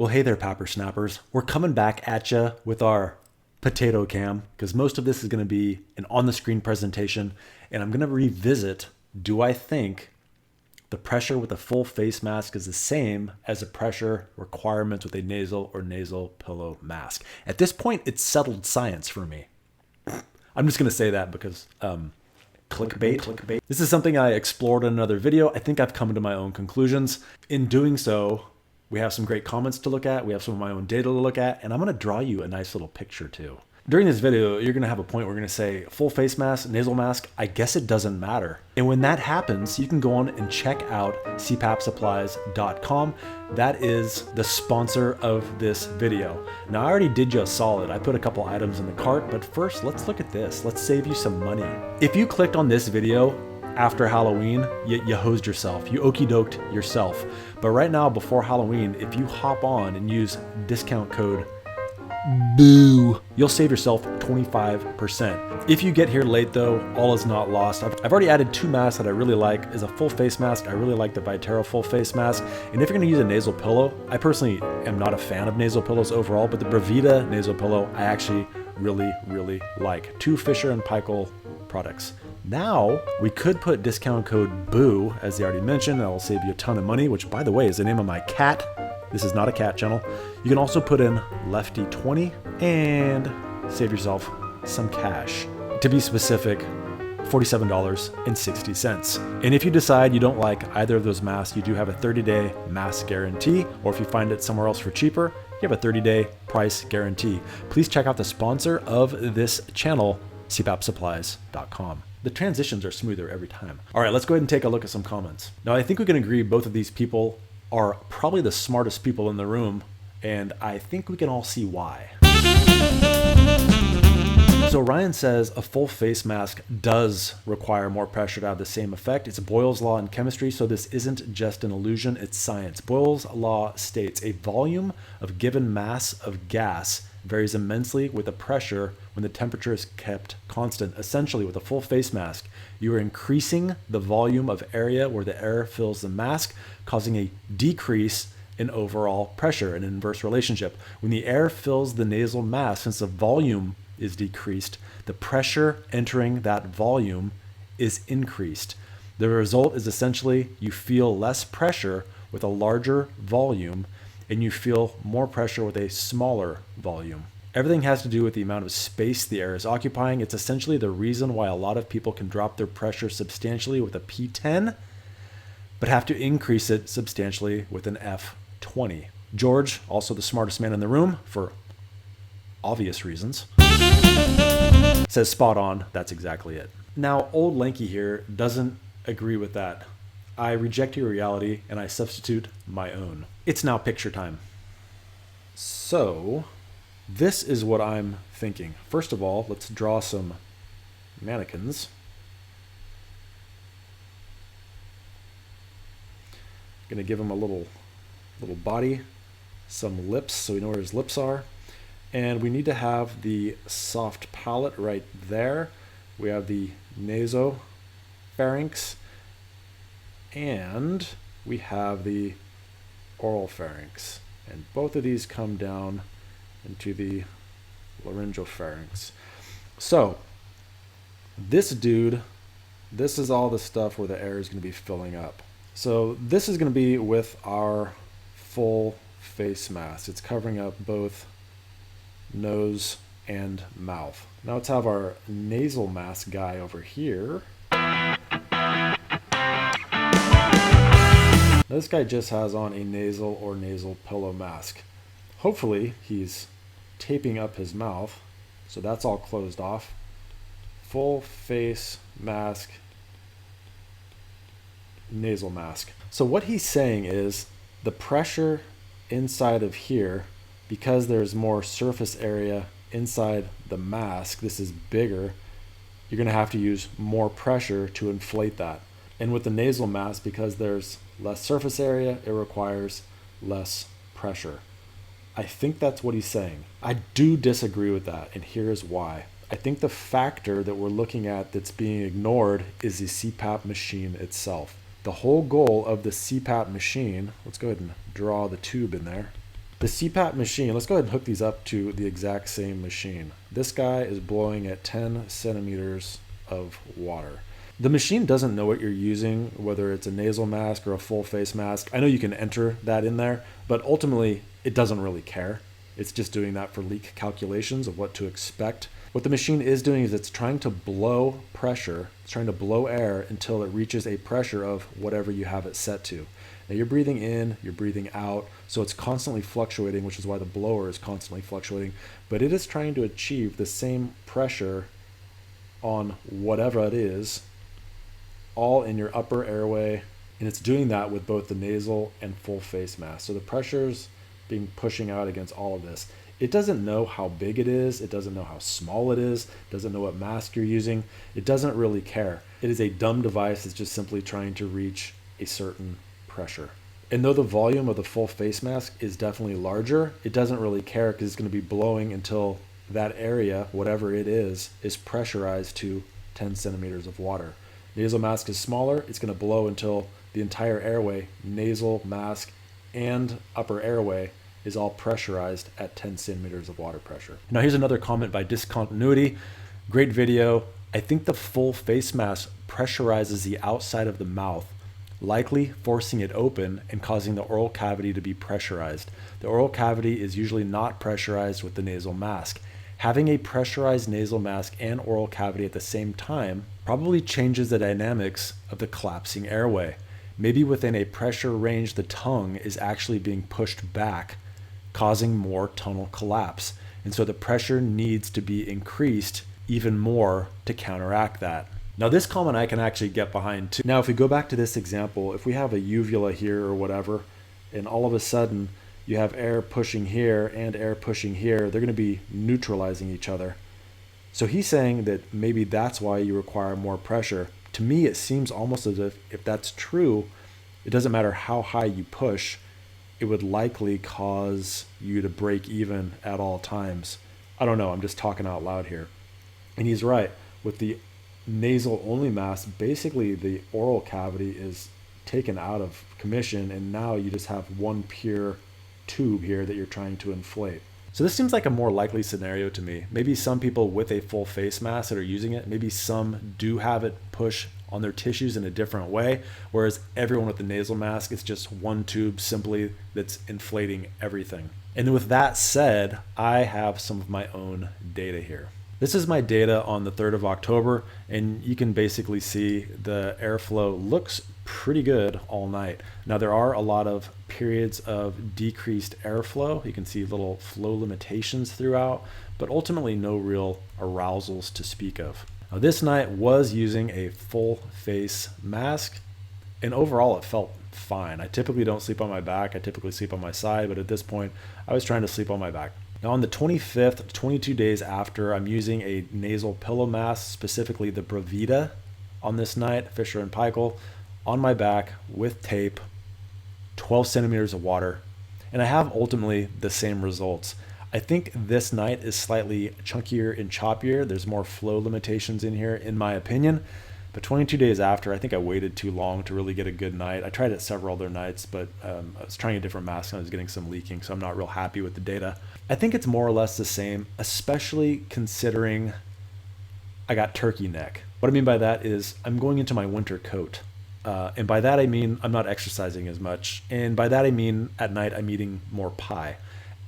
Well, hey there, Papper Snappers. We're coming back at you with our potato cam because most of this is going to be an on-the-screen presentation, and I'm going to revisit, do I think the pressure with a full face mask is the same as the pressure requirements with a nasal or nasal pillow mask? At this point, it's settled science for me. I'm just going to say that because clickbait. This is something I explored in another video. I think I've come to my own conclusions. In doing so, we have some great comments to look at. We have some of my own data to look at, and I'm going to draw you a nice little picture too. During this video, you're going to have a point where we're going to say full face mask, nasal mask, I guess it doesn't matter. And when that happens, you can go on and check out cpapsupplies.com. That is the sponsor of this video. Now, I already did you a solid. I put a couple items in the cart, but first, let's look at this. Let's save you some money. If you clicked on this video after Halloween, you hosed yourself. You okey-doked yourself. But right now, before Halloween, if you hop on and use discount code BOO, you'll save yourself 25%. If you get here late though, all is not lost. I've already added two masks that I really like. Is a full face mask. I really like the Vitero full face mask. And if you're gonna use a nasal pillow, I personally am not a fan of nasal pillows overall, but the Brevita nasal pillow, I actually really like. Two Fisher and Paykel products. Now, we could put discount code BOO, as they already mentioned. That'll save you a ton of money, which by the way is the name of my cat. This is not a cat channel. You can also put in Lefty20 and save yourself some cash. To be specific, $47.60. And if you decide you don't like either of those masks, you do have a 30-day mask guarantee, or if you find it somewhere else for cheaper, you have a 30-day price guarantee. Please check out the sponsor of this channel, cpapsupplies.com. The transitions are smoother every time. All right, let's go ahead and take a look at some comments. Now, I think we can agree both of these people are probably the smartest people in the room, and I think we can all see why. So Ryan says a full face mask does require more pressure to have the same effect. It's Boyle's law in chemistry, so this isn't just an illusion, it's science. Boyle's law states a volume of given mass of gas varies immensely with the pressure when the temperature is kept constant. Essentially, with a full face mask, you are increasing the volume of area where the air fills the mask, causing a decrease in overall pressure, an inverse relationship. When the air fills the nasal mask, since the volume is decreased, the pressure entering that volume is increased. The result is essentially you feel less pressure with a larger volume, and you feel more pressure with a smaller volume. Everything has to do with the amount of space the air is occupying. It's essentially the reason why a lot of people can drop their pressure substantially with a P10, but have to increase it substantially with an F20. George, also the smartest man in the room for obvious reasons, says spot on, that's exactly it. Now, old Lanky here doesn't agree with that. I reject your reality and I substitute my own. It's now picture time. So, this is what I'm thinking. First of all, let's draw some mannequins. Gonna give him a little body, some lips, so we know where his lips are. And we need to have the soft palate right there. We have the nasopharynx, and we have the oral pharynx. And both of these come down into the laryngopharynx. So this dude, this is all the stuff where the air is going to be filling up. So this is going to be with our full face mask. It's covering up both nose and mouth. Now let's have our nasal mask guy over here. This guy just has on a nasal or nasal pillow mask. Hopefully he's taping up his mouth, so that's all closed off. Full face mask, nasal mask. So what he's saying is the pressure inside of here, because there's more surface area inside the mask, this is bigger, you're going to have to use more pressure to inflate that. And with the nasal mask, because there's less surface area, it requires less pressure. I think that's what he's saying. I do disagree with that, and here's why. I think the factor that we're looking at that's being ignored is the CPAP machine itself. The whole goal of the CPAP machine, let's go ahead and draw the tube in there. The CPAP machine, let's go ahead and hook these up to the exact same machine. This guy is blowing at 10 centimeters of water. The machine doesn't know what you're using, whether it's a nasal mask or a full face mask. I know you can enter that in there, but ultimately it doesn't really care. It's just doing that for leak calculations of what to expect. What the machine is doing is it's trying to blow pressure, it's trying to blow air until it reaches a pressure of whatever you have it set to. Now you're breathing in, you're breathing out, so it's constantly fluctuating, which is why the blower is constantly fluctuating, but it is trying to achieve the same pressure on whatever it is, all in your upper airway, and it's doing that with both the nasal and full face mask. So the pressure's being pushing out against all of this. It doesn't know how big it is, it doesn't know how small it is, it doesn't know what mask you're using, it doesn't really care. It is a dumb device that's just simply trying to reach a certain pressure. And though the volume of the full face mask is definitely larger, it doesn't really care because it's going to be blowing until that area, whatever it is pressurized to 10 centimeters of water. Nasal mask is smaller, it's going to blow until the entire airway, nasal mask and upper airway, is all pressurized at 10 centimeters of water pressure. Now here's another comment by Discontinuity. Great video. I think the full face mask pressurizes the outside of the mouth, likely forcing it open and causing the oral cavity to be pressurized. The oral cavity is usually not pressurized with the nasal mask. Having a pressurized nasal mask and oral cavity at the same time probably changes the dynamics of the collapsing airway. Maybe within a pressure range, the tongue is actually being pushed back, causing more tonal collapse. And so the pressure needs to be increased even more to counteract that. Now this comment I can actually get behind too. Now if we go back to this example, if we have a uvula here or whatever, and all of a sudden you have air pushing here and air pushing here, they're going to be neutralizing each other. So he's saying that maybe that's why you require more pressure. To me, it seems almost as if that's true, it doesn't matter how high you push, it would likely cause you to break even at all times. I don't know, I'm just talking out loud here. And he's right. With the nasal only mask, basically the oral cavity is taken out of commission, and now you just have one pure tube here that you're trying to inflate. So this seems like a more likely scenario to me. Maybe some people with a full face mask that are using it, maybe some do have it push on their tissues in a different way, whereas everyone with the nasal mask, it's just one tube simply that's inflating everything. And with that said, I have some of my own data here. This is my data on the 3rd of October, and you can basically see the airflow looks pretty good all night. Now there are a lot of periods of decreased airflow. You can see little flow limitations throughout, but ultimately no real arousals to speak of. Now this night was using a full face mask, and overall it felt fine. I typically don't sleep on my back, I typically sleep on my side, but at this point I was trying to sleep on my back. Now on the 25th, 22 days after, I'm using a nasal pillow mask, specifically the Bravita on this night, Fisher & Paykel, on my back with tape, 12 centimeters of water, and I have ultimately the same results. I think this night is slightly chunkier and choppier. There's more flow limitations in here, in my opinion. But 22 days after, I think I waited too long to really get a good night. I tried it several other nights, but I was trying a different mask and I was getting some leaking, so I'm not real happy with the data. I think it's more or less the same, especially considering I got turkey neck. What I mean by that is I'm going into my winter coat. And by that I mean I'm not exercising as much. And by that I mean at night I'm eating more pie.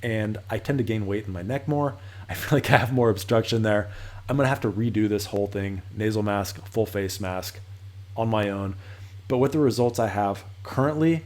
And I tend to gain weight in my neck more. I feel like I have more obstruction there. I'm gonna have to redo this whole thing, nasal mask, full face mask, on my own. But with the results I have currently,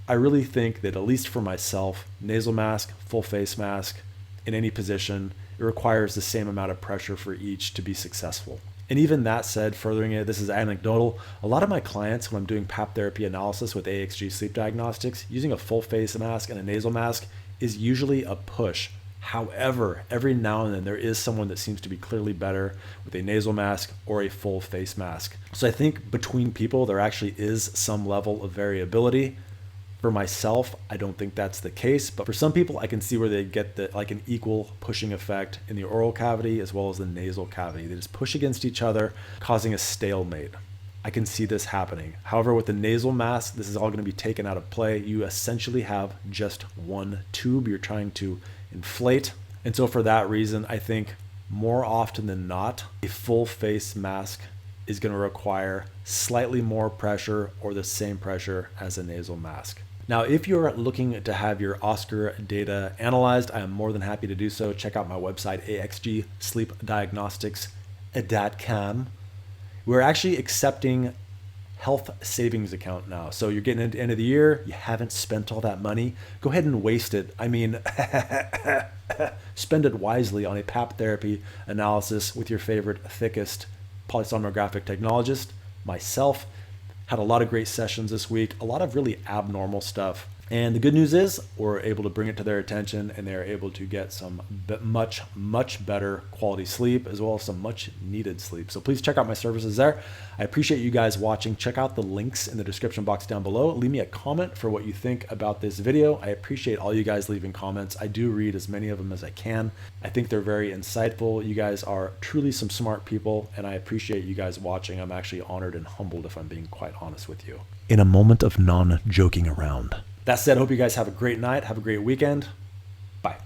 I really think that at least for myself, nasal mask, full face mask, in any position, it requires the same amount of pressure for each to be successful. And even that said, furthering it, this is anecdotal, a lot of my clients, when I'm doing PAP therapy analysis with AXG sleep diagnostics, using a full face mask and a nasal mask is usually a push. However, every now and then there is someone that seems to be clearly better with a nasal mask or a full face mask. So I think between people, there actually is some level of variability. For myself, I don't think that's the case, but for some people, I can see where they get like an equal pushing effect in the oral cavity as well as the nasal cavity. They just push against each other, causing a stalemate. I can see this happening. However, with the nasal mask, this is all going to be taken out of play. You essentially have just one tube you're trying to inflate. And so for that reason, I think more often than not, a full face mask is going to require slightly more pressure or the same pressure as a nasal mask. Now, if you're looking to have your Oscar data analyzed, I am more than happy to do so. Check out my website, axgsleepdiagnostics.com. We're actually accepting health savings account now. So you're getting into the end of the year, you haven't spent all that money, go ahead and waste it. I mean, spend it wisely on a PAP therapy analysis with your favorite thickest polysomnographic technologist, myself. Had a lot of great sessions this week, a lot of really abnormal stuff. And the good news is we're able to bring it to their attention and they're able to get some much better quality sleep as well as some much needed sleep. So please check out my services there. I appreciate you guys watching. Check out the links in the description box down below. Leave me a comment for what you think about this video. I appreciate all you guys leaving comments. I do read as many of them as I can. I think they're very insightful. You guys are truly some smart people and I appreciate you guys watching. I'm actually honored and humbled if I'm being quite honest with you. In a moment of non-joking around. That said, I hope you guys have a great night. Have a great weekend. Bye.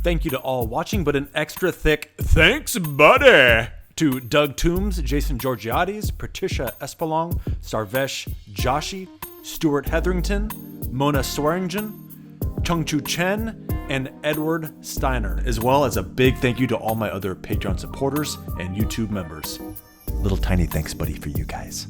Thank you to all watching, but an extra thick thanks, buddy, to Doug Toombs, Jason Georgiades, Patricia Espelong, Sarvesh Joshi, Stuart Hetherington, Mona Swearingen, Chung-Chu Chen, and Edward Steiner, as well as a big thank you to all my other Patreon supporters and YouTube members. Little tiny thanks, buddy, for you guys.